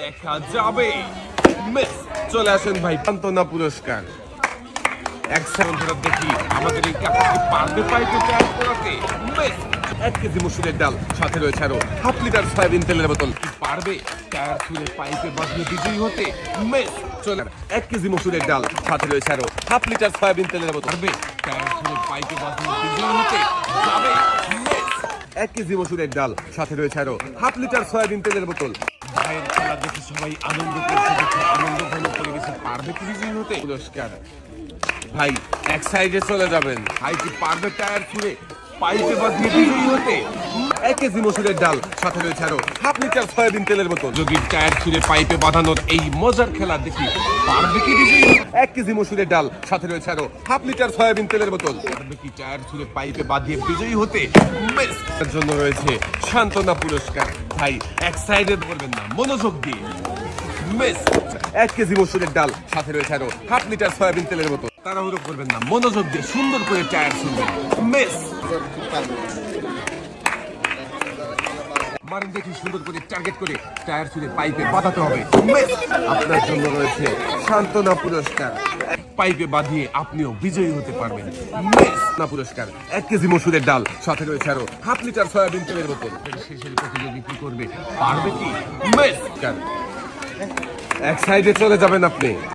দেখা যাবে। মিস। চলে আসেন ভাই, সান্ত্বনা পুরস্কার। এক সেকেন্ড দেখি আমাদের এই কাকাকে পারবে পাইতে তৈরি করাতে। মিস। 1 কেজি মসুরের ডাল, সাথে রয়েছে আরো হাফ লিটার সয়াবিন তেলের বোতল। কি পারবে টায়ার ছুঁড়ে পাইপে বাঁধিয়ে বিজয়ী হতে? মিস। চলে 1 কেজি মসুরের ডাল, সাথে রয়েছে আরো হাফ লিটার সয়াবিন তেলের বোতল। পারবে টায়ার ছুঁড়ে পাইপে বাঁধিয়ে বিজয়ী হতে? যাবে। মিস। 1 কেজি মসুরের ডাল, সাথে রয়েছে আরো হাফ লিটার সয়াবিন তেলের বোতল। ভাইয়ের খেলা দেখে সবাই আনন্দ করছে, দেখে আনন্দ ঘন পরিবেশে পারবে কি বিজয়ী হতে? পুরস্কার ভাই এক সাইডে চলে যাবেন। ভাই কি পারবে টায়ার ছুঁড়ে পাইপে বাঁধিয়ে বিজয়ী হতে? 1 কেজি মসুরের ডাল, সাথে রয়েছে আরো হাফ লিটার সয়াবিন তেলের বোতল। যদি টায়ার ছুঁড়ে পাইপে বাঁধানোর এই মজার খেলা দেখি পারবে কি বিজয়ী? 1 কেজি মসুরের ডাল, সাথে রয়েছে আরো হাফ লিটার সয়াবিন তেলের বোতল। পারবে কি টায়ার ছুঁড়ে পাইপে বাঁধিয়ে বিজয়ী হতে? মিস। এর জন্য রয়েছে সান্ত্বনা পুরস্কার। ভাই এক সাইডে করবেন না, মনোযোগ দিয়ে। মিস। 1 কেজি মসুরের ডাল, সাথে রয়েছে আরো হাফ লিটার সয়াবিন তেলের বোতল। তাড়াহুড়ো করবেন না, মনোযোগ দিয়ে সুন্দর করে টায়ার ছুঁড়বেন। মিস। মারেন দেখি সুন্দর করে টার্গেট করে টায়ার ছুঁড়ে পাইপে বাঁধাতে হবে। মিস। আপনার জন্য রয়েছে সান্ত্বনা পুরস্কার। পাইপে বাঁধিয়ে আপনিও বিজয়ী হতে পারবেন। মিস। না পুরস্কার 1 কেজি মসুরের ডাল, সাথে রয়েছে আরো হাফ লিটার সয়াবিন তেলের বোতল। শেষের প্রতিযোগী কি করবে? পারবে কি? মিস। এক সাইডে চলে যাবেন আপনি।